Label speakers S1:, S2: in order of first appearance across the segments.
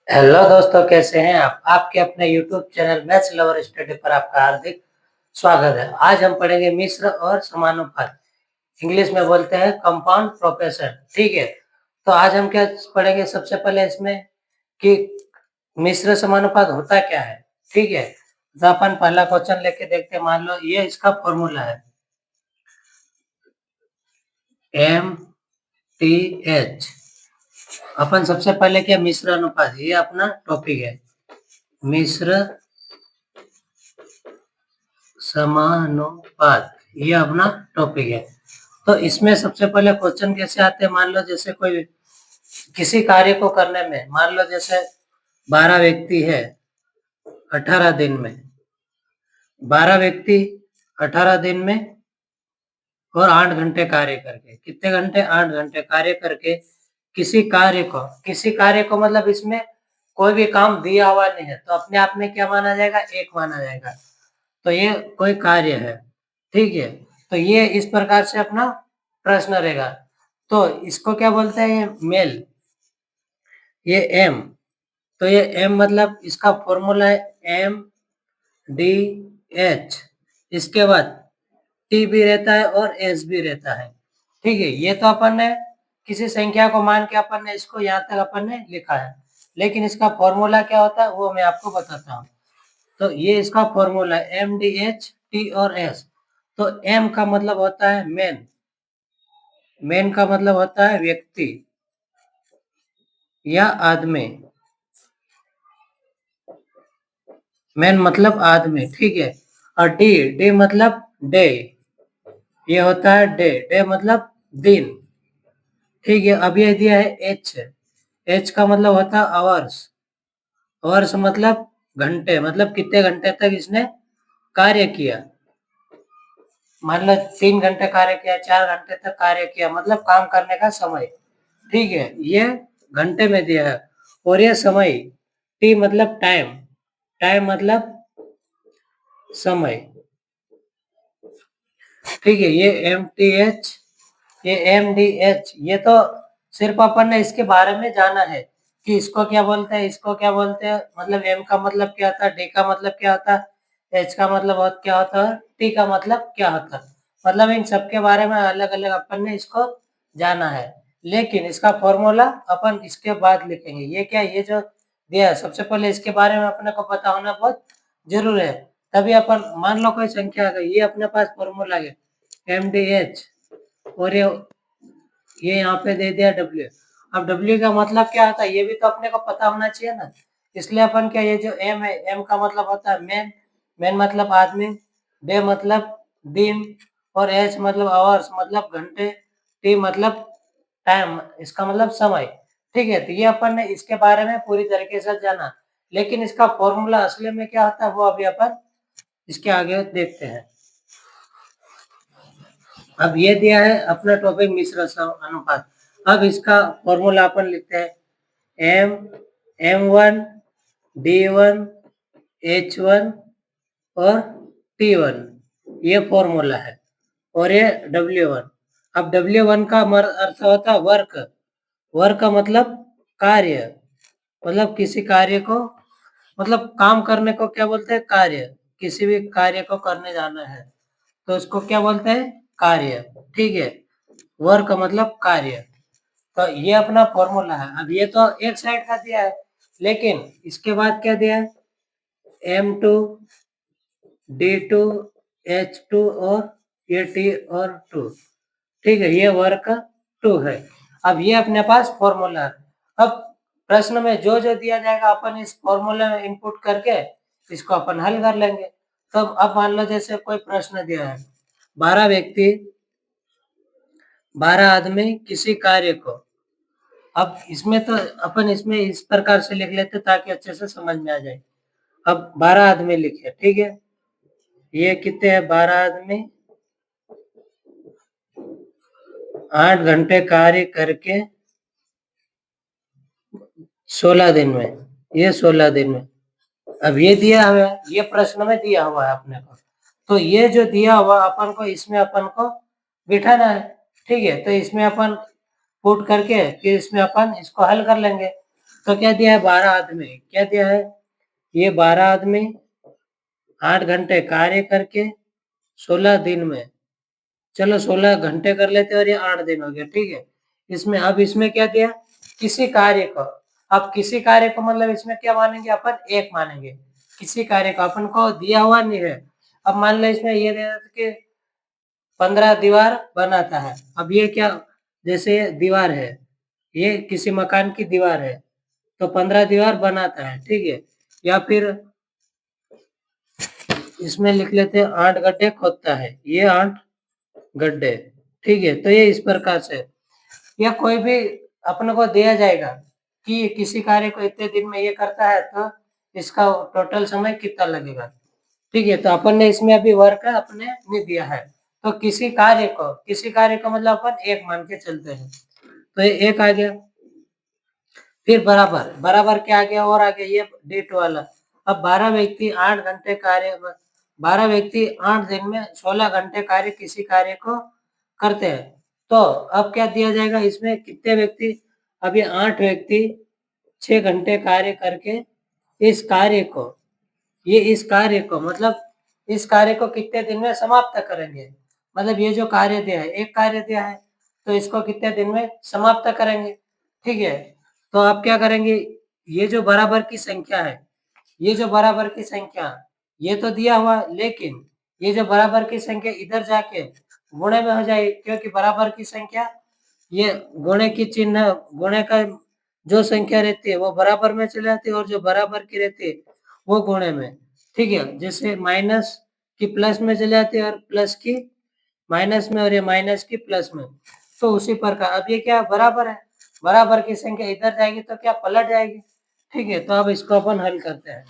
S1: Hello दोस्तों, कैसे हैं आप? आपके अपने YouTube channel maths lover study पर आपका हार्दिक स्वागत है। आज हम पढ़ेंगे मिश्र और समानुपात, इंग्लिश में बोलते हैं कंपाउंड प्रोपोर्शन। ठीक है, तो आज हम क्या पढ़ेंगे? सबसे पहले इसमें कि मिश्र समानुपात होता क्या है। ठीक है, तो अपन पहला क्वेश्चन लेके देखते हैं। मान लो ये इसका फॉर्मूला है MTH। अपन सबसे पहले क्या, मिश्र अनुपात, ये अपना टॉपिक है, मिश्र समानुपात, ये अपना टॉपिक है। तो इसमें सबसे पहले क्वेश्चन कैसे आते हैं? मान लो जैसे कोई किसी कार्य को करने में, मान लो जैसे 12 व्यक्ति है 18 दिन में, 12 व्यक्ति 18 दिन में और 8 घंटे कार्य करके, कितने घंटे? 8 घंटे कार्य करके किसी कार्य को मतलब इसमें कोई भी काम दिया हुआ नहीं है, तो अपने आप में क्या माना जाएगा? एक माना जाएगा। तो ये कोई कार्य है, ठीक है। तो ये इस प्रकार से अपना प्रश्न रहेगा। तो इसको क्या बोलते हैं? मेल, ये एम। तो ये एम मतलब इसका फॉर्मूला है MDH। इसके बाद टी भी रहता है और एस भी रहता है। ठीक है, ये तो अपन ने किसी संख्या को मान के अपन ने इसको यहाँ तक अपन ने लिखा है, लेकिन इसका फॉर्मूला क्या होता है वो मैं आपको बताता हूँ। तो ये इसका फॉर्मूला है MDH, टी और एस। तो एम का मतलब होता है मैन, मैन का मतलब होता है व्यक्ति या आदमी, मैन मतलब आदमी, ठीक है। और डी, डी मतलब डे, ये होता है डे, डे मतलब दिन, ठीक है। अब ये दिया है एच, एच का मतलब होता है आवर्स, आवर्स मतलब घंटे, मतलब कितने घंटे तक इसने कार्य किया। मान लो 3 घंटे कार्य किया, 4 घंटे तक कार्य किया, मतलब काम करने का समय, ठीक है। ये घंटे में दिया है। और ये समय, टी मतलब टाइम, टाइम मतलब समय, ठीक है। ये MTH, ये MDH, ये तो सिर्फ अपन ने इसके बारे में जाना है कि इसको क्या बोलते हैं, इसको क्या बोलते हैं, मतलब M का मतलब क्या होता है, D का मतलब क्या होता है, H का मतलब क्या होता है, T का मतलब क्या होता है, मतलब इन सबके बारे में अलग अलग अपन ने इसको जाना है। लेकिन इसका फॉर्मूला अपन इसके बाद लिखेंगे। ये क्या, ये जो दिया है सबसे पहले इसके बारे में अपने को पता होना बहुत जरूरी है। तभी अपन, मान लो कोई संख्या आ गई, ये अपने पास फॉर्मूला है MDH, और ये यहाँ पे दे दिया W। अब W का मतलब क्या होता है ये भी तो अपने को पता होना चाहिए ना। इसलिए अपन क्या, ये जो M है, M का मतलब होता है मैन, मैन मतलब आदमी, डे मतलब दिन, और H मतलब आवर्स मतलब घंटे, T मतलब टाइम, इसका मतलब समय, ठीक है। तो ये अपन ने इसके बारे में पूरी तरीके से जाना, लेकिन इसका फॉर्मूला असली में क्या होता है वो अभी अपन इसके आगे देखते हैं। अब ये दिया है अपना टॉपिक मिश्र अनुपात। अब इसका फॉर्मूला अपन लिखते हैं M1 D1 H1 और T1, ये फॉर्मूला है। और ये W1। अब W1 का अर्थ होता है वर्क, वर्क का मतलब कार्य, मतलब किसी कार्य को, मतलब काम करने को क्या बोलते हैं? कार्य। किसी भी कार्य को करने जाना है तो उसको क्या बोलते हैं? कार्य, ठीक है। वर्क का मतलब कार्य। तो ये अपना फॉर्मूला है। अब ये तो एक साइड का दिया है, लेकिन इसके बाद क्या दिया है? M2 D2 H2 और ये T और 2, ठीक है, ये वर्क 2 है। अब ये अपने पास फॉर्मूला है। अब प्रश्न में जो जो दिया जाएगा अपन इस फॉर्मूले में इनपुट करके इसको अपन हल कर लेंगे। तो अब मान लो जैसे कोई प्रश्न दिया है, 12 व्यक्ति 12 आदमी किसी कार्य को, अब इसमें तो अपन इसमें इस प्रकार से लिख लेते ताकि अच्छे से समझ में आ जाए। अब 12 आदमी लिखे, ठीक है। ये कितने हैं? 12 आदमी 8 घंटे कार्य करके 16 दिन में, ये 16 दिन में। अब ये दिया हुआ है, ये प्रश्न में दिया हुआ है अपने को, तो ये जो दिया हुआ अपन को इसमें अपन को बिठाना है, ठीक है। तो इसमें अपन पुट करके फिर इसमें अपन इसको हल कर लेंगे। तो क्या दिया है 12 आदमी, क्या दिया है ये 12 आदमी 8 घंटे कार्य करके 16 दिन में, चलो 16 घंटे कर लेते हैं और ये 8 दिन हो गया, ठीक है। इसमें अब इसमें क्या दिया किसी कार्य को, अब किसी कार्य को मतलब इसमें क्या मानेंगे अपन एक मानेंगे, किसी कार्य को अपन को दिया हुआ नहीं है। अब मान लो इसमें ये दे कि 15 दीवार बनाता है, अब ये क्या जैसे दीवार है, ये किसी मकान की दीवार है तो 15 दीवार बनाता है, ठीक है। या फिर इसमें लिख लेते हैं 8 गड्ढे खोदता है, ये 8 गड्ढे, ठीक है। तो ये इस प्रकार से या कोई भी अपने को दिया जाएगा कि किसी कार्य को इतने दिन में ये करता है तो इसका टोटल समय कितना लगेगा, ठीक है। तो अपन ने इसमें अभी वर्क अपने नहीं दिया है, तो किसी कार्य को मतलब अपन एक मान के चलते हैं, तो ये एक आ गया। फिर बराबर बराबर क्या आ गया और आ गया ये डेट वाला। अब 12 व्यक्ति 8 घंटे कार्य 12 व्यक्ति 8 दिन में 16 घंटे कार्य किसी कार्य को करते हैं, तो अब क्या दिया जाएगा इसमें कितने व्यक्ति, अब ये 8 व्यक्ति 6 घंटे कार्य करके इस कार्य को, ये इस कार्य को मतलब इस कार्य को कितने दिन में समाप्त करेंगे, मतलब ये जो कार्य दिया है एक कार्य दिया है तो इसको कितने दिन में समाप्त करेंगे, ठीक है। तो आप क्या करेंगे, ये जो बराबर की संख्या है, ये जो बराबर की संख्या ये तो दिया हुआ, लेकिन ये जो बराबर की संख्या इधर जाके गुणे में हो जाएगी, क्योंकि बराबर की संख्या ये गुणे की चिन्ह, गुणे का जो संख्या रहती है वो बराबर में चली जाती है और जो बराबर की रहती है वो गुणे में, ठीक है। जैसे माइनस की प्लस में चली जाती है और प्लस की माइनस में और ये माइनस की प्लस में, तो उसी प्रकार अब ये क्या बराबर है, बराबर की संख्या इधर जाएगी तो क्या पलट जाएगी, ठीक है। तो अब इसको अपन हल करते हैं,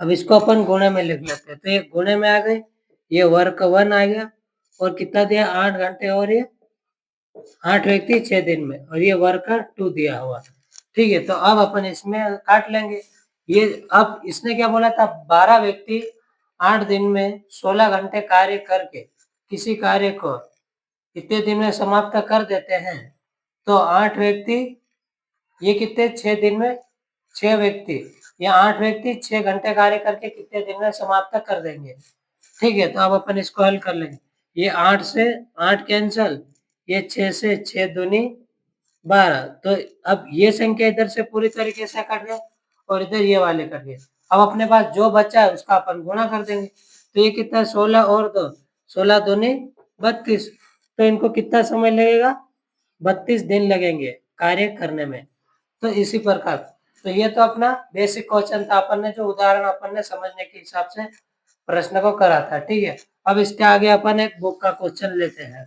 S1: अब इसको अपन गुणे में लिख लेते हैं, तो ये गुणे में आ गए, ये वर्क 1 आ गया और कितना दिया 8 घंटे और ये 8 व्यक्ति 6 दिन में और ये वर्कर 2 दिया हुआ, ठीक है। तो अब अपन इसमें काट लेंगे, ये अब इसने क्या बोला था 12 व्यक्ति 8 दिन में 16 घंटे कार्य करके किसी कार्य को कितने दिन में समाप्त कर देते हैं, तो 8 व्यक्ति ये कितने 6 दिन में 6 व्यक्ति या 8 व्यक्ति 6 घंटे कार्य करके कितने दिन में समाप्त कर देंगे, ठीक है। तो अब अपन इसको हल कर लेंगे, ये 8 से 8 कैंसल, ये 6 से 6 दूनी 12, तो अब ये संख्या इधर से पूरी तरीके से कट गए और इधर ये वाले कट गए। अब अपने पास जो बचा है उसका अपन गुणा कर देंगे, तो ये कितना 16 और 2 16 दूनी 32, तो इनको कितना समय लगेगा 32 दिन लगेंगे कार्य करने में। तो इसी प्रकार तो ये तो अपना बेसिक क्वेश्चन था, अपन ने जो उदाहरण अपन ने समझने के हिसाब से प्रश्न को करा था, ठीक है। अब इसके आगे अपन एक बुक का क्वेश्चन लेते हैं।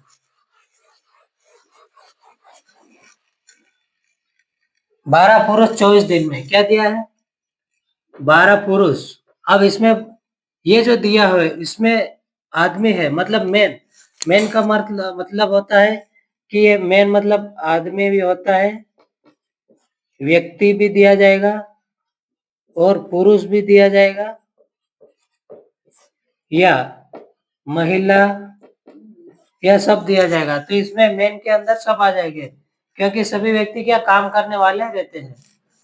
S1: 12 पुरुष 24 दिन में क्या दिया है 12 पुरुष, अब इसमें ये जो दिया है इसमें आदमी है मतलब मेन, मेन का मतलब होता है कि ये मेन मतलब आदमी भी होता है, व्यक्ति भी दिया जाएगा और पुरुष भी दिया जाएगा या महिला, यह सब दिया जाएगा। तो इसमें मेन के अंदर सब आ जाएंगे क्योंकि सभी व्यक्ति क्या काम करने वाले रहते हैं,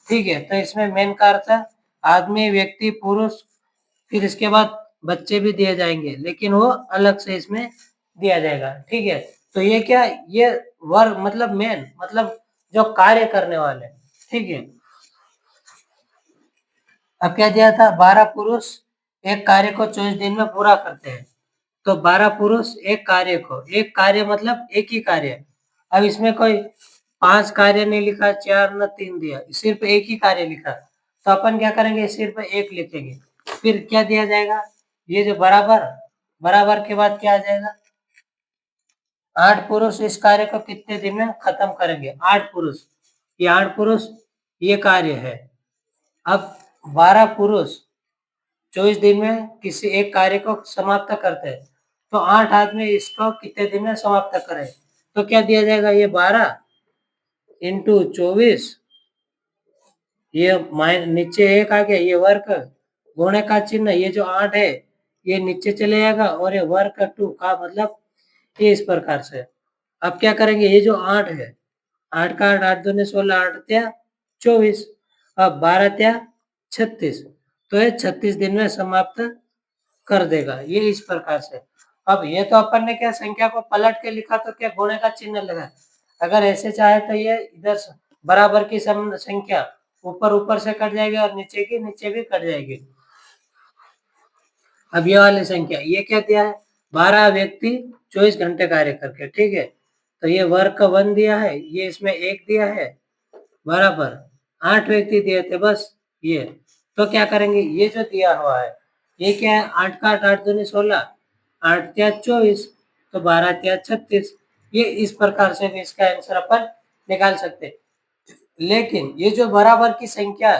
S1: ठीक है। तो इसमें मेन का अर्थ है आदमी, व्यक्ति, पुरुष, फिर इसके बाद बच्चे भी दिए जाएंगे लेकिन वो अलग से इसमें दिया जाएगा, ठीक है। तो ये क्या ये वर्ग मतलब मेन मतलब जो कार्य करने वाले, ठीक है। अब क्या दिया था 12 पुरुष एक कार्य को 24 दिन में पूरा करते हैं, तो 12 पुरुष एक कार्य को, एक कार्य मतलब एक ही कार्य, अब इसमें कोई 5 कार्य नहीं लिखा, 4 न 3 दिया, सिर्फ एक ही कार्य लिखा, तो अपन क्या करेंगे सिर्फ एक लिखेंगे। फिर क्या दिया जाएगा ये जो बराबर, बराबर के बाद क्या आ जाएगा 8 पुरुष इस कार्य को कितने दिन में खत्म करेंगे, 8 पुरुष, ये 8 पुरुष ये कार्य है। अब 12 पुरुष 24 दिन में किसी एक कार्य को समाप्त करते हैं, तो 8 आदमी इसको कितने दिन में समाप्त करें, तो क्या दिया जाएगा ये 12 इंटू 24, ये नीचे एक आ गया, ये वर्क गुणे का चिन्ह, ये जो 8 है ये नीचे चले जाएगा और ये वर्क 2 का मतलब ये इस प्रकार से, अब क्या करेंगे, ये जो 8 है, 8 का 8, 8 दूनी 16, 8 त्या 24, अब 12 त्या 36, तो ये 36 दिन में समाप्त कर देगा। ये इस प्रकार से। अब ये तो अपन ने क्या संख्या को पलट के लिखा, तो क्या गुणे का चिन्ह लगा। अगर ऐसे चाहे तो ये इधर बराबर की संख्या ऊपर ऊपर से कट जाएगी और नीचे की नीचे भी कट जाएगी। अब ये वाली संख्या, ये क्या दिया है, 12 व्यक्ति 24 घंटे कार्य करके, ठीक है। तो ये वर्ग का 1 दिया है, ये इसमें 1 दिया है, बराबर 8 व्यक्ति दिए थे बस ये। तो क्या करेंगे, ये जो दिया हुआ है ये क्या है, 8 का 8, 8 दूनी 16, 8 त्या 24, तो 12 त्या 36। ये इस प्रकार से भी इसका आंसर अपन निकाल सकते हैं। लेकिन ये जो बराबर की संख्या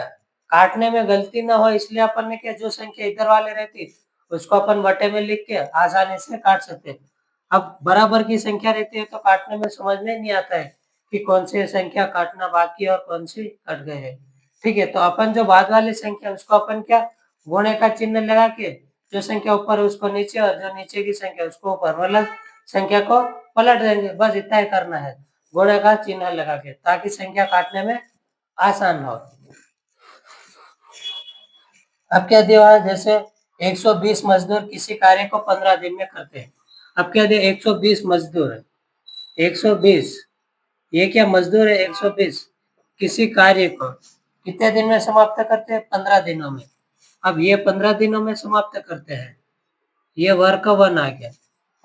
S1: काटने में गलती ना हो, इसलिए अपन ने क्या, जो संख्या इधर वाले रहती उसको अपन बटे में लिख के आसानी से काट सकते हैं। अब बराबर की संख्या रहती है तो काटने में समझ में नहीं आता है कि कौन सी संख्या काटना बाकी है और कौन सी कट गए है। ठीक है, तो अपन जो बाद वाली संख्या उसको अपन क्या, गुणे का चिन्ह लगा के जो संख्या ऊपर है उसको नीचे और जो नीचे की संख्या उसको ऊपर, मतलब संख्या को पलट देंगे, बस इतना ही करना है, गुणे का चिन्ह लगा के, ताकि संख्या काटने में आसान हो। अब क्या दिया है, जैसे 120 मजदूर किसी कार्य को 15 दिन में करते हैं। अब क्या दिया, 120 मजदूर है, 120, ये क्या मजदूर है 120, किसी कार्य को कितने दिन में समाप्त करते हैं, 15 दिनों में। अब ये 15 दिनों में समाप्त करते हैं, ये वर्क का 1 आ गया।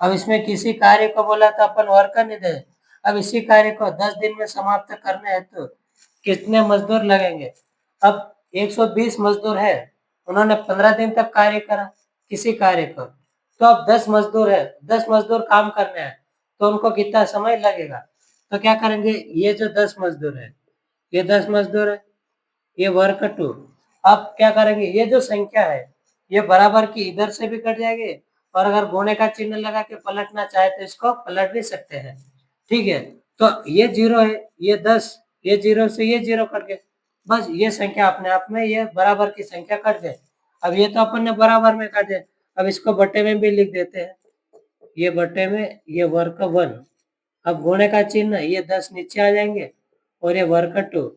S1: अब इसमें किसी कार्य को बोला तो अपन वर्क का नहीं दे। अब इसी कार्य को 10 दिन में समाप्त करने हैं तो कितने मजदूर लगेंगे। अब 120 मजदूर है, उन्होंने 15 दिन तक कार्य करा किसी कार्य को, तो अब 10 मजदूर है, 10 मजदूर काम करने हैं, तो उनको कितना समय लगेगा। तो क्या करेंगे, ये जो 10 मजदूर है, ये 10 मजदूर है, ये वर्क 2। अब क्या करेंगे, ये जो संख्या है ये बराबर की इधर से भी कट जाएगी, और अगर गुणे का चिन्ह लगा के पलटना चाहे तो इसको पलट भी सकते हैं। ठीक है, तो ये 0 है, ये 10, ये 0 से ये 0 कट गए, बस ये संख्या अपने आप में ये बराबर की संख्या कट गए। अब ये तो अपन ने बराबर में काट दिया, अब इसको बटे में भी लिख देते हैं, ये बटे में, ये वर्ग 1। अब गुणे का चिन्ह, ये 10 नीचे आ जाएंगे और ये वर्ग 2।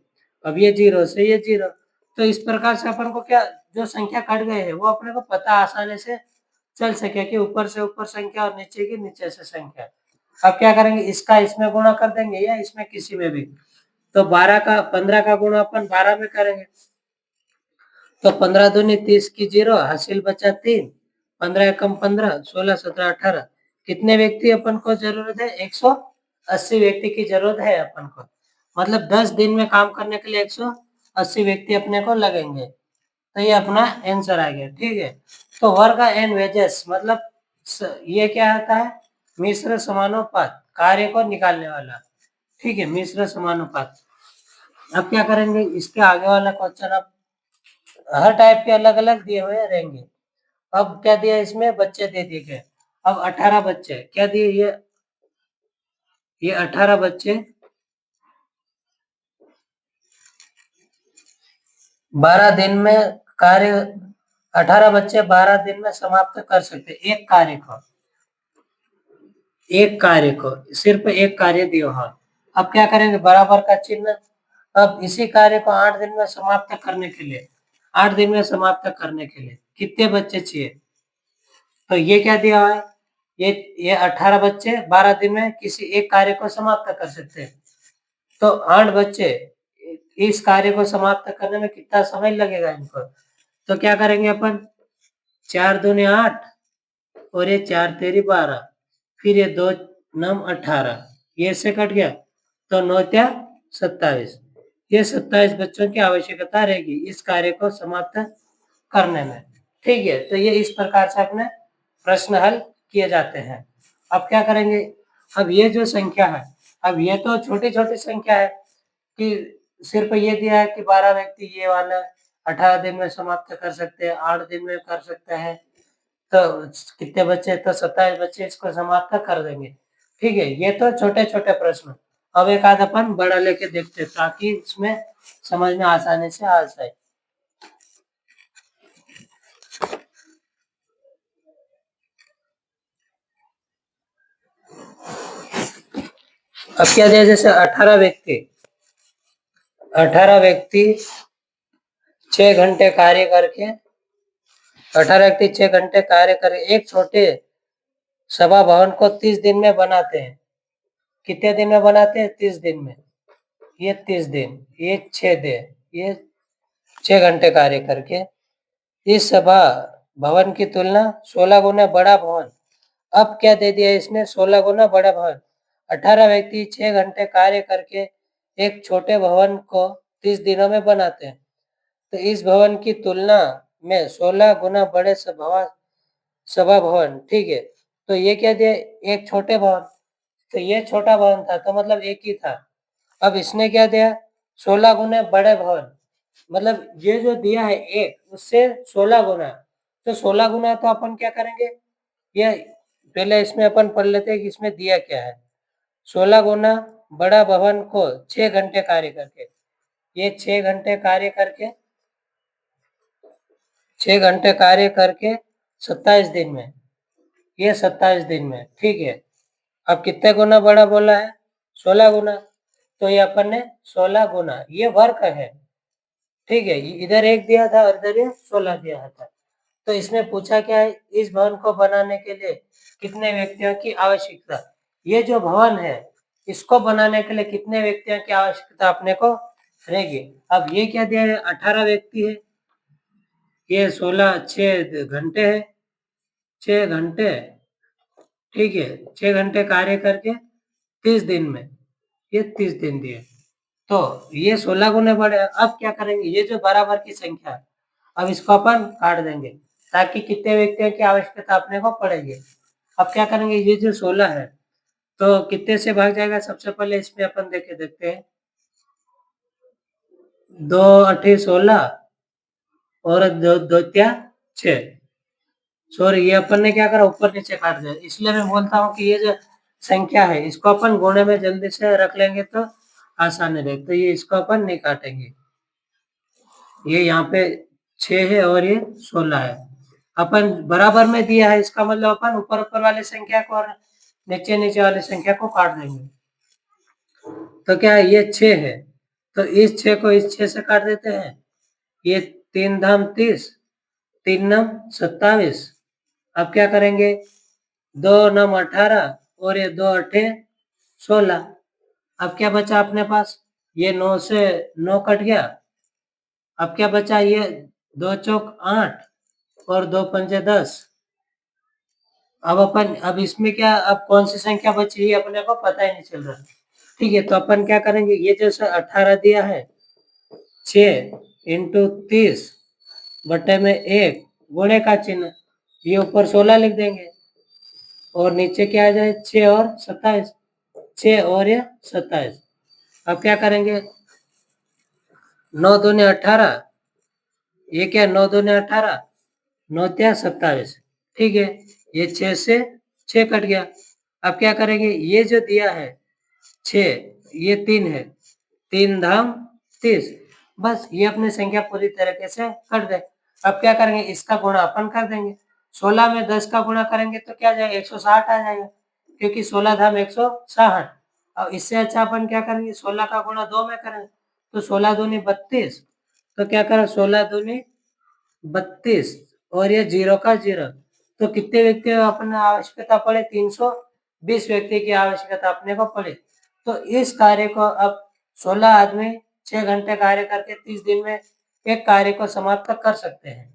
S1: अब ये 0 से ये 0, तो इस प्रकार से अपन को क्या, जो संख्या कट गए हैं वो अपने को पता आसानी से चल सके कि ऊपर से ऊपर संख्या और नीचे की नीचे से संख्या। अब क्या करेंगे, इसका इसमें गुणा कर देंगे या इसमें किसी में भी, तो 15 का गुणा अपन 12 में करेंगे, तो 15 दूनी 30 की 0, हासिल बचा 3, 15 एकम 15, 16 17 18, कितने व्यक्ति अपन को जरूरत है, 180 व्यक्ति की जरूरत है अपन को। मतलब 10 दिन में काम करने के लिए 180 व्यक्ति अपने को लगेंगे। तो ये अपना आंसर आ गया। ठीक है, तो वर्ग एंड वेजेस मतलब ये क्या आता है, मिश्र समानुपात, कार्य को निकालने वाला। ठीक है, मिश्र समानुपात। अब क्या करेंगे, इसके आगे वाला क्वेश्चन अब हर टाइप के अलग अलग दिए हुए रहेंगे। अब क्या दिया, इसमें बच्चे दे दिए गए। अब 18 बच्चे क्या दिए, ये 18 बच्चे 12 दिन में कार्य, 18 बच्चे 12 दिन में समाप्त कर सकते एक कार्य को, एक कार्य को, सिर्फ एक कार्य दिया। हाँ, अब क्या करेंगे, बराबर का चिन्ह। अब इसी कार्य को 8 दिन में समाप्त करने के लिए, 8 दिन में समाप्त करने के लिए कितने बच्चे चाहिए, तो ये क्या दिया हुआ है, ये 18 बच्चे 12 दिन में किसी एक कार्य को समाप्त कर सकते हैं। तो 8 बच्चे इस कार्य को समाप्त करने में कितना समय लगेगा इनको, तो क्या करेंगे अपन, 4 दूनी 8 और ये 4 तेरी 12, फिर ये 2 9 18, ये से कट गया, तो 9 त्या 27, ये 27 बच्चों की आवश्यकता रहेगी इस कार्य को समाप्त करने में। ठीक है, तो ये इस प्रकार से अपने प्रश्न हल किए जाते हैं। अब क्या करेंगे, अब ये जो संख्या है, अब ये तो छोटी छोटी संख्या है कि सिर्फ ये दिया है कि 12 व्यक्ति ये वाला 18 दिन में समाप्त कर सकते हैं, 8 दिन में कर सकते हैं, तो कितने बच्चे, तो 27 बच्चे इसको समाप्त कर देंगे। ठीक है, ये तो छोटे छोटे प्रश्न। अब एक आध अपन बड़ा लेके देखते हैं ताकि इसमें समझ में आसानी से आ जाए। अब क्या दिया, जैसे 18 व्यक्ति 6 घंटे कार्य करके 18 व्यक्ति 6 घंटे कार्य करके एक छोटे सभा भवन को 30 दिन में बनाते हैं। कितने दिन में बनाते हैं? 30 दिन में। ये 30 दिन, ये 6 दिन, ये 6 घंटे कार्य करके। इस सभा भवन की तुलना 16 गुना बड़ा भवन। अब क्या दे दिया इसने? 16 गुना बड़ा भवन। 18 व्यक्ति 6 घंटे कार्य करके एक छोटे भवन को 30 दिनों में बनाते हैं। तो इस भवन की तुलना में 16 गुना बड़े सभा भवन, ठीक है। तो ये क्या दिया? एक छोटे भवन। तो ये छोटा भवन था, तो मतलब एक ही था। अब इसने क्या दिया? 16 गुना बड़े भवन, मतलब ये जो दिया है एक, उससे 16 गुना। तो 16 गुना तो अपन क्या करेंगे, ये पहले इसमें अपन पढ़ लेते हैं कि इसमें दिया क्या है। 16 गुना बड़ा भवन को 6 घंटे कार्य करके, ये 6 घंटे कार्य करके 6 घंटे कार्य करके 27 दिन में, ये 27 दिन में, ठीक है। अब कितने गुना बड़ा बोला है? 16 गुना। तो ये अपन ने 16 गुना, ये वर्क है, ठीक है। इधर एक दिया था और इधर ये 16 दिया था। तो इसमें पूछा क्या है? इस भवन को बनाने के लिए कितने व्यक्तियों की आवश्यकता? ये जो भवन है, इसको बनाने के लिए कितने व्यक्तियों की आवश्यकता अपने को रहेगी? अब ये क्या दिया है? 18 व्यक्ति है, ये 6 घंटे है, 6 घंटे, ठीक है। 6 घंटे कार्य करके 30 दिन में, ये 30 दिन दिए। तो ये 16 गुने बड़े। अब क्या करेंगे? ये जो बराबर की संख्या है, अब इसको अपन काट देंगे ताकि कितने व्यक्तियों की आवश्यकता अपने को पड़ेगी। अब क्या करेंगे? ये जो 16 है, तो कितने से भाग जाएगा? सबसे पहले इसमें अपन देखते हैं। 2 8 16 और 2 2 6। सॉरी, ये अपन ने क्या करा? ऊपर नीचे काट दिया। इसलिए मैं बोलता हूँ कि ये जो संख्या है, इसको अपन गुणे में जल्दी से रख लेंगे तो आसानी रहेगी। तो ये इसको अपन नहीं काटेंगे। ये यहाँ पे 6 है और ये 16 है। अपन बराबर में दिया है, इसका मतलब अपन ऊपर ऊपर वाली संख्या को और नीचे नीचे वाली संख्या को काट देंगे। तो क्या है? ये 6 है, तो इस 6 को इस 6 से काट देते हैं। ये 3 धाम 30, 3 नम 27। अब क्या करेंगे? 2 नम 18 और ये 2 अठे 16। अब क्या बचा अपने पास? ये 9 से 9 कट गया। अब क्या बचा? ये 2 चौक 8 और 2 पंजे 10। अब इसमें क्या, अब कौन सी संख्या बची है अपने को पता ही नहीं चल रहा, ठीक है। तो अपन क्या करेंगे? ये जो 18 दिया है, 6 इंटू 30 बटे में 1 गुणे का चिन्ह, ये ऊपर 16 लिख देंगे और नीचे क्या आ जाए? 6 और 27, 6 और ये 27। अब क्या करेंगे? 9 दूनी 18, ये क्या? 9 दूनी 18, 9 त्या 27, ठीक है। ये 6 से 6 कट गया। अब क्या करेंगे? ये जो दिया है 6, ये 3 है, 3 धाम 30। बस ये अपनी संख्या पूरी तरीके से कट दे। अब क्या करेंगे? इसका गुणा अपन कर देंगे। 16 में 10 का गुणा करेंगे तो क्या जाएगा? 160 आ जाएगा, क्योंकि 16 धाम 160। अब इससे अच्छा अपन क्या करेंगे? 16 का गुणा 2 में करेंगे, तो 16 दूनी 32। तो क्या करें? 16 दूनी 32 और ये 0 का 0। तो कितने व्यक्ति अपने आवश्यकता पड़े? 320 व्यक्ति की आवश्यकता अपने को पड़े। तो इस कार्य को अब 16 आदमी 6 घंटे कार्य करके 30 दिन में एक कार्य को समाप्त कर सकते हैं।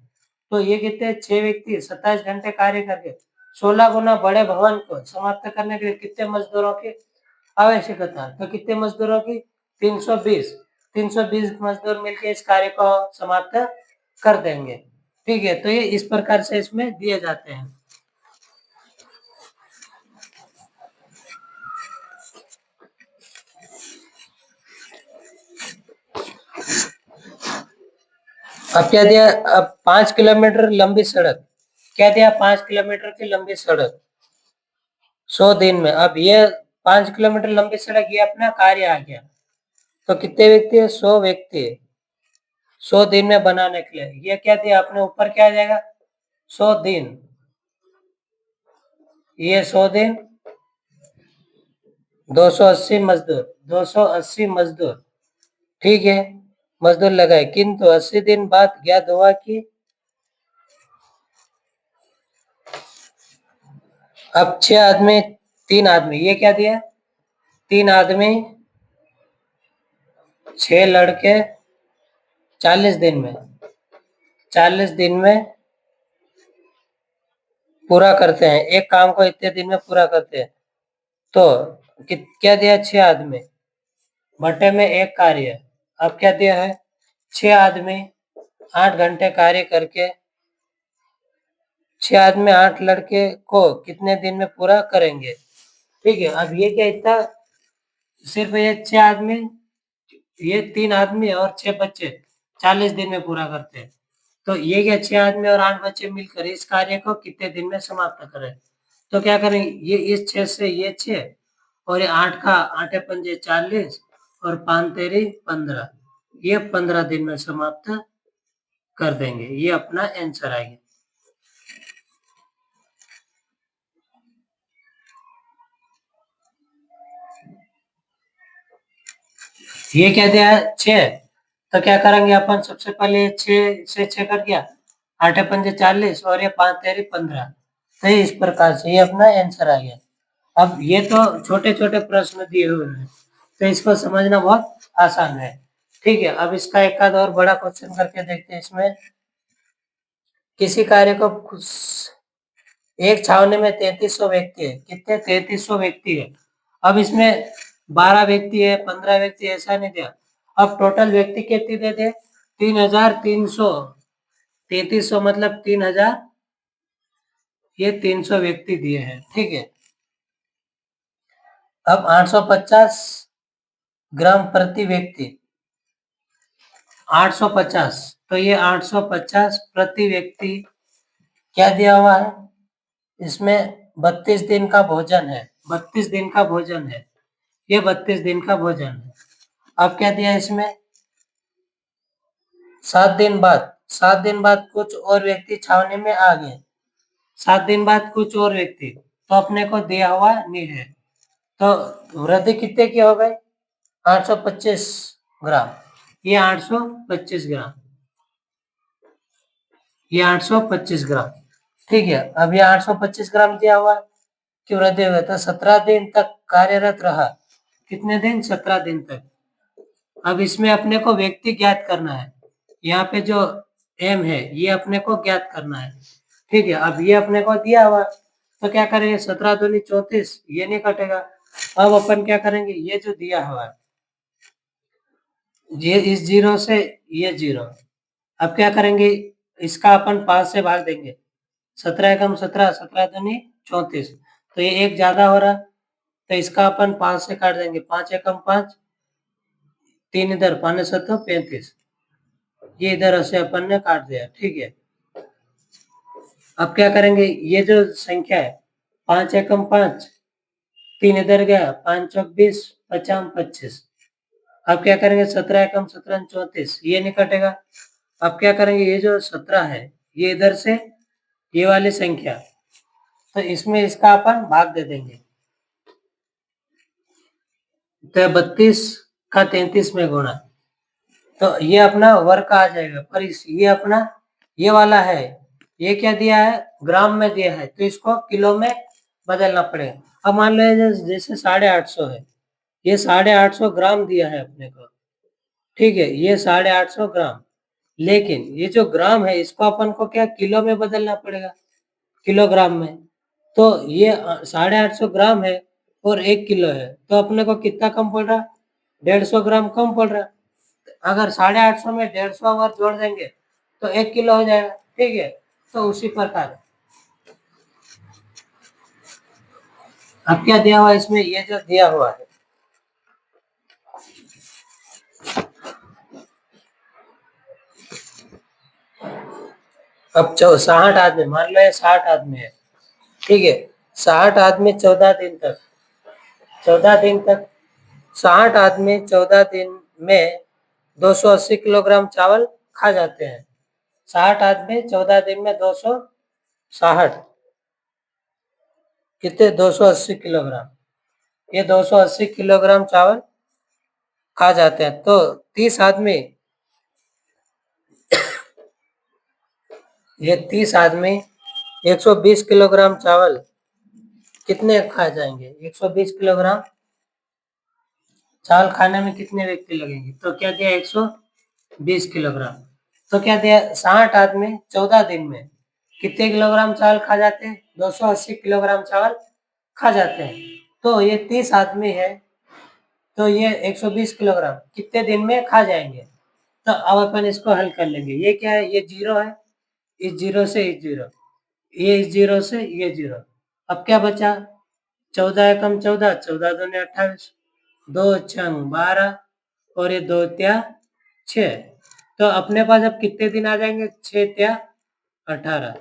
S1: तो ये कितने? 6 व्यक्ति 27 घंटे कार्य करके 16 गुना बड़े भवन को समाप्त करने के लिए कितने मजदूरों की आवश्यकता? तो कितने मजदूरों की? 320। 320 मजदूर मिलकर इस कार्य को समाप्त कर देंगे, ठीक है। तो ये इस प्रकार से इसमें दिए जाते हैं। अब क्या दिया? अब 5 किलोमीटर लंबी सड़क, क्या दिया? 5 किलोमीटर की लंबी सड़क 100 दिन में। अब ये 5 किलोमीटर लंबी सड़क, ये अपना कार्य आ गया। तो कितने व्यक्ति है? 100 व्यक्ति 100 दिन में बनाने के लिए। ये क्या दिया अपने ऊपर? क्या आ जाएगा? 100 दिन, ये 100 दिन 280 मजदूर, 280 मजदूर, ठीक है, मजदूर लगाए, किंतु 80 दिन बाद ज्ञात हुआ कि अब 6 आदमी, 3 आदमी, ये क्या दिया, 3 आदमी, 6 लड़के 40 दिन में, 40 दिन में पूरा करते हैं, एक काम को इतने दिन में पूरा करते हैं, तो क्या दिया, 6 आदमी बटे में एक कार्य, अब क्या दिया है, 6 आदमी 8 घंटे कार्य करके 6 आदमी 8 लड़के को कितने दिन में पूरा करेंगे, ठीक है। अब ये क्या, इतना सिर्फ ये 6 आदमी, ये 3 आदमी और 6 बच्चे 40 दिन में पूरा करते हैं, तो ये क्या, 6 आदमी और 8 बच्चे मिलकर इस कार्य को कितने दिन में समाप्त करें, तो क्या करेंगे, ये इस 6 से ये 6 और ये 8 का 8 पंजे 40 और 5 तेरी 15, ये 15 दिन में समाप्त कर देंगे, ये अपना आंसर आएगा। ये क्या दिया है, 6, तो क्या करेंगे अपन, सबसे पहले 6 से 6 कर दिया, 8 पंजे 40 और ये 5 तेरी 15, तो इस प्रकार से ये अपना आंसर आ गया। अब ये तो छोटे छोटे प्रश्न दिए हुए हैं, तो इसको समझना बहुत आसान है, ठीक है। अब इसका एक आध और बड़ा क्वेश्चन करके देखते हैं। इसमें किसी कार्य को एक छावनी में 3300 व्यक्ति है, कितने, 3300 व्यक्ति है। अब इसमें 12 व्यक्ति है, 15 व्यक्ति, ऐसा नहीं दिया। अब टोटल व्यक्ति कितने दे दे, 3300, 3300 मतलब 3000, ये 300 व्यक्ति दिए हैं, ठीक है। अब 850 ग्राम प्रति व्यक्ति, 850, तो ये 850 प्रति व्यक्ति क्या दिया हुआ है, इसमें 32 दिन का भोजन है, 32 दिन का भोजन है, ये 32 दिन का भोजन है। अब क्या दिया इसमें, 7 दिन बाद, 7 दिन बाद कुछ और व्यक्ति छावनी में आ गए, 7 दिन बाद कुछ और व्यक्ति, तो अपने को दिया हुआ नहीं है, तो वृद्धि कितने की हो गई, 825 ग्राम, ये 825 ग्राम, ये 825 ग्राम, ठीक है। अब ये 825 ग्राम दिया हुआ कि वृद्धि हुआ, तो 17 दिन तक कार्यरत रहा, कितने दिन, 17 दिन तक। अब इसमें अपने को व्यक्ति ज्ञात करना है, यहाँ पे जो एम है ये अपने को ज्ञात करना है, ठीक है। अब ये अपने को दिया हुआ, तो क्या करेंगे, 17 दूनी 34, ये नहीं कटेगा। अब अपन क्या करेंगे, ये जो दिया हुआ है, ये इस जीरो से ये जीरो, अब क्या करेंगे, इसका अपन 5 से भाग देंगे, 17 एकम 17, 17 दूनी 34, तो ये एक ज्यादा हो रहा, तो इसका अपन 5 से काट देंगे, 5 एकम 5, 3 इधर, 5 7 35, ये इधर से अपन ने काट दिया, ठीक है। अब क्या करेंगे, ये जो संख्या है, 5 एकम 5, 3 इधर गया, 5 चौक 20, 50 25, अब क्या करेंगे, 17 एकम 17 34, ये नहीं कटेगा। अब क्या करेंगे, ये जो 17 है ये इधर से ये वाली संख्या, तो इसमें इसका अपन भाग दे देंगे, तो 32 का 33 में गुणा, तो ये अपना वर्ग आ जाएगा, पर ये अपना ये वाला है, ये क्या दिया है, ग्राम में दिया है, तो इसको किलो में बदलना पड़ेगा। अब मान लो जैसे 850 है, ये 850 ग्राम दिया है अपने को, ठीक है, ये 850 ग्राम, लेकिन ये जो ग्राम है इसको अपन को क्या किलो में बदलना पड़ेगा, किलोग्राम में, तो ये 850 ग्राम है और 1 किलो है, तो अपने को कितना कम पड़ रहा, 150 ग्राम कम पड़ रहा। अगर 850 में 150 और जोड़ देंगे तो 1 किलो हो जाएगा, ठीक है। तो उसी प्रकार अब क्या दिया हुआ है इसमें, ये जो दिया हुआ है, अब 60 आदमी, मान लो ये 60 आदमी है, ठीक है, 60 आदमी 14 दिन तक, 14 दिन तक 60 आदमी 14 दिन में 280 किलोग्राम चावल खा जाते हैं, 60 आदमी 14 दिन में 260, कितने, 280 किलोग्राम, ये 280 किलोग्राम चावल खा जाते हैं। तो 30 आदमी, ये 30 आदमी 120 किलोग्राम चावल कितने खा जाएंगे? 120 किलोग्राम चावल खाने में कितने व्यक्ति लगेंगे? तो क्या दिया? 120 किलोग्राम। तो क्या दिया? 60 आदमी 14 दिन में कितने किलोग्राम चावल खा जाते हैं? 280 किलोग्राम चावल खा जाते हैं। तो ये 30 आदमी है, तो ये 120 किलोग्राम कितने दिन में खा जाएंगे? तो अब अपन इसको हल कर लेंगे। ये क्या है? ये जीरो है, इस जीरो से इस जीरो, ये इस जीरो से ये जीरो। अब क्या बचा? 14 एकम 14, 14 दूनी 28, 2 छंग 12 और ये 2 त्या 6। तो अपने पास अब कितने दिन आ जाएंगे? 6 त्या 18।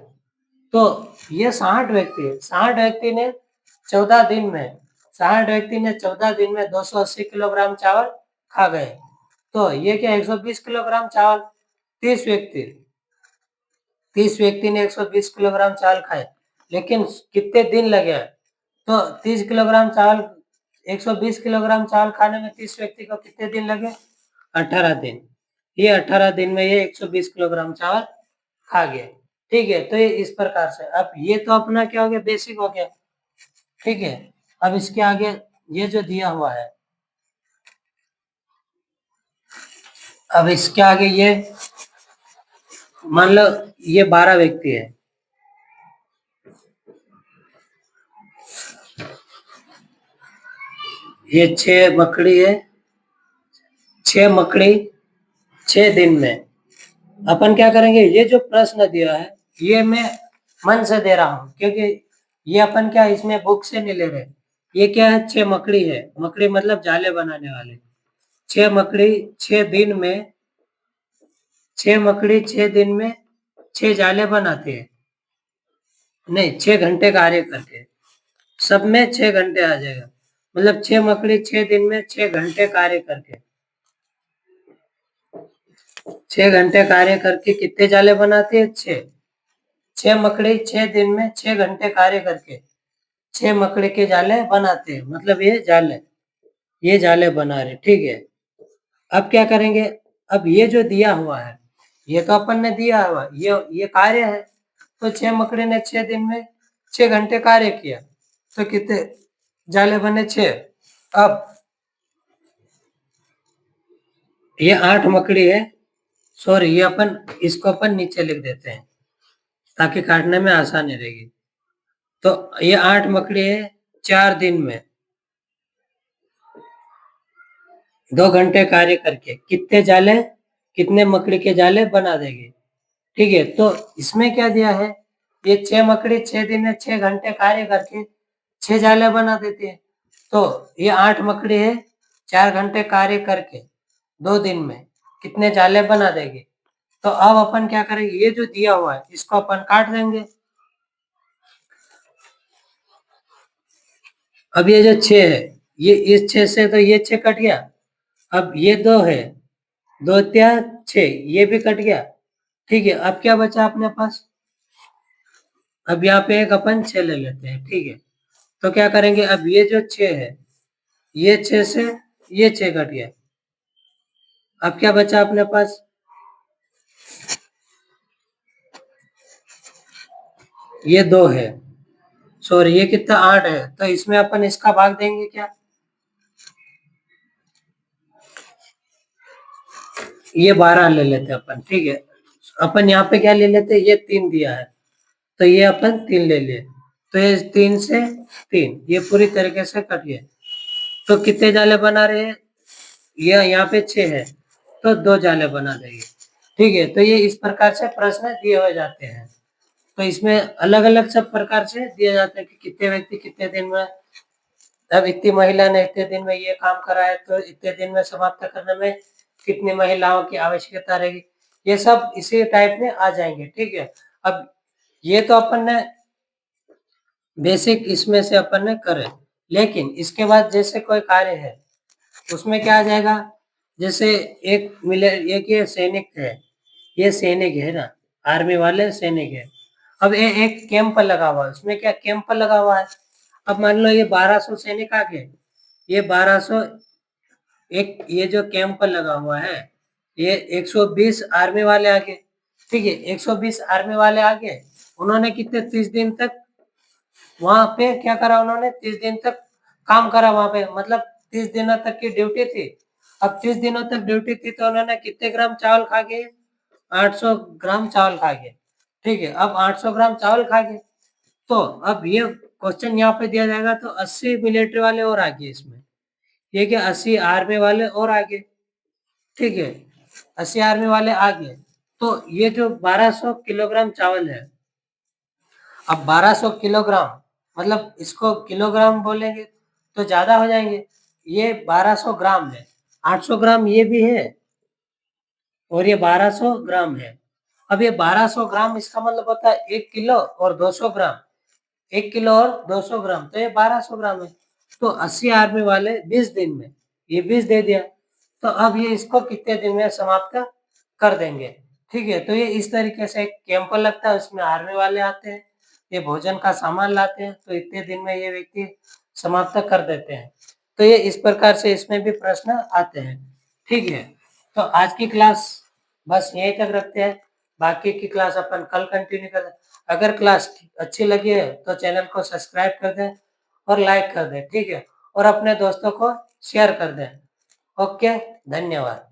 S1: तो ये 60 व्यक्ति है, 60 व्यक्ति ने 14 दिन में 60 व्यक्ति ने 14 दिन में 280 किलोग्राम चावल खा गए। तो ये क्या? 120 किलोग्राम चावल। 30 व्यक्ति 30 व्यक्ति ने 120 किलोग्राम चावल खाए, लेकिन कितने दिन लगे? तो 30 किलोग्राम चावल 120 किलोग्राम चावल खाने में 30 व्यक्ति को कितने दिन लगे? 18 दिन। ये 18 दिन में ये 120 किलोग्राम चावल खा गया। ठीक है, तो ये इस प्रकार से। अब ये तो अपना क्या हो गया? बेसिक हो गया। ठीक है, अब इसके आगे ये जो दिया हुआ है, अब इसके आगे ये मान लो ये 12 व्यक्ति है, ये 6 मकड़ी है, 6 मकड़ी 6 दिन में। अपन क्या करेंगे? ये जो प्रश्न दिया है ये मैं मन से दे रहा हूँ, क्योंकि ये अपन क्या इसमें बुक से नहीं ले रहे। ये क्या है? 6 मकड़ी है, मकड़ी मतलब जाले बनाने वाले। 6 मकड़ी 6 दिन में, 6 मकड़ी 6 दिन में 6 जाले बनाते हैं। नहीं, 6 घंटे कार्य करके, सब में 6 घंटे आ जाएगा। मतलब 6 मकड़ी 6 दिन में 6 घंटे कार्य करके, 6 घंटे कार्य करके कितने जाले बनाते हैं? 6। 6 मकड़ी 6 दिन में 6 घंटे कार्य करके 6 मकड़ी के जाले बनाते हैं। मतलब ये जाले बना रहे। ठीक है, अब क्या करेंगे? अब ये जो दिया हुआ है, ये तो अपन ने दिया हुआ, ये कार्य है। तो 6 मकड़ी ने 6 दिन में 6 घंटे कार्य किया, तो कितने जाले बने? 6। अब ये 8 मकड़ी है, सॉरी, ये अपन इसको अपन नीचे लिख देते हैं ताकि काटने में आसानी रहेगी। तो ये 8 मकड़ी है, 4 दिन में 2 घंटे कार्य करके कितने जाले, कितने मकड़ी के जाले बना देगी? ठीक है, तो इसमें क्या दिया है? ये 6 मकड़ी 6 दिन में 6 घंटे कार्य करके 6 जाले बना देती है। तो ये 8 मकड़ी है, 4 घंटे कार्य करके 2 दिन में कितने जाले बना देगी? तो अब अपन क्या करेंगे? ये जो दिया हुआ है इसको अपन काट देंगे। अब ये जो 6 है, ये इस 6 से तो ये 6 कट गया। अब ये 2 है, 2 त्या 6, ये भी कट गया। ठीक है, अब क्या बचा अपने पास? अब यहाँ पे एक अपन 6 ले लेते हैं। ठीक है, तो क्या करेंगे? अब ये जो 6 है, ये 6 से ये 6 कट गया। अब क्या बचा अपने पास? ये 2 है, सॉरी, ये कितना? 8 है। तो इसमें अपन इसका भाग देंगे क्या? ये 12 ले लेते हैं अपन। ठीक है, अपन यहाँ पे क्या ले लेते हैं? ये 3 दिया है, तो ये अपन 3 ले लिए। तो ये 3 से 3 ये पूरी तरीके से कट गए। तो कितने जाले बना रहे हैं? ये यहाँ पे 6 है, तो 2 जाले बना देंगे। ठीक है, तो ये इस प्रकार से प्रश्न दिए हुए जाते हैं। तो इसमें अलग अलग सब प्रकार से दिए जाते हैं कि कितने व्यक्ति कितने दिन में, अब इतनी महिला ने इतने दिन में ये काम करा है, तो इतने दिन में समाप्त करने में कितनी महिलाओं की आवश्यकता रहेगी। ये सब इसी टाइप में आ जाएंगे। ठीक है, अब ये तो अपन ने बेसिक इसमें से अपन ने करे, लेकिन इसके बाद जैसे कोई कार्य है उसमें क्या आ जाएगा? जैसे एक मिले, एक ये सैनिक है, ये सैनिक है ना, आर्मी वाले सैनिक है। अब ये एक कैंप लगा हुआ है, उसमें क्या कैंप लगा हुआ है? अब मान लो ये 1200 सैनिक आ गए, ये 1200, एक ये जो कैंप पर लगा हुआ है, ये 120 आर्मी वाले आ गए, ठीक है, 120 आर्मी वाले आ गए। उन्होंने कितने 30 दिन तक वहां पे क्या करा, उन्होंने 30 दिन तक काम करा वहां पे, मतलब 30 दिनों तक की ड्यूटी थी। अब 30 दिनों तक ड्यूटी थी तो उन्होंने कितने ग्राम चावल खा गए, 800 ग्राम चावल खा गए, ठीक है। अब 800 ग्राम चावल खा गए, तो अब ये क्वेश्चन यहाँ पे दिया जाएगा, तो 80 मिलिट्री वाले और आ गए इसमें, ये क्या 80 आर्मी वाले और आ गए, ठीक है, 80 आर्मी वाले आ गए। तो ये जो 1200 किलोग्राम चावल है, अब 1200 किलोग्राम, मतलब इसको किलोग्राम बोलेंगे तो ज्यादा हो जाएंगे, ये 1200 ग्राम है, 800 ग्राम ये भी है और ये 1200 ग्राम है। अब ये 1200 ग्राम, इसका मतलब होता है 1 किलो और 200 ग्राम, 1 किलो और 200 ग्राम, तो ये 1200 ग्राम है। तो 80 आर्मी वाले 20 दिन में ये 20 दे दिया, तो अब ये इसको कितने दिन में समाप्त कर देंगे, ठीक है। तो ये इस तरीके से एक कैंप लगता है, उसमें आर्मी वाले आते हैं, ये भोजन का सामान लाते हैं, तो इतने दिन में ये व्यक्ति समाप्त कर देते हैं। तो ये इस प्रकार से इसमें भी प्रश्न आते हैं, ठीक है। तो आज की क्लास बस यहीं तक रखते हैं, बाकी की क्लास अपन कल कंटिन्यू करें। अगर क्लास अच्छी लगी है तो चैनल को सब्सक्राइब कर दें और लाइक कर दें, ठीक है, और अपने दोस्तों को शेयर कर दें। ओके, धन्यवाद।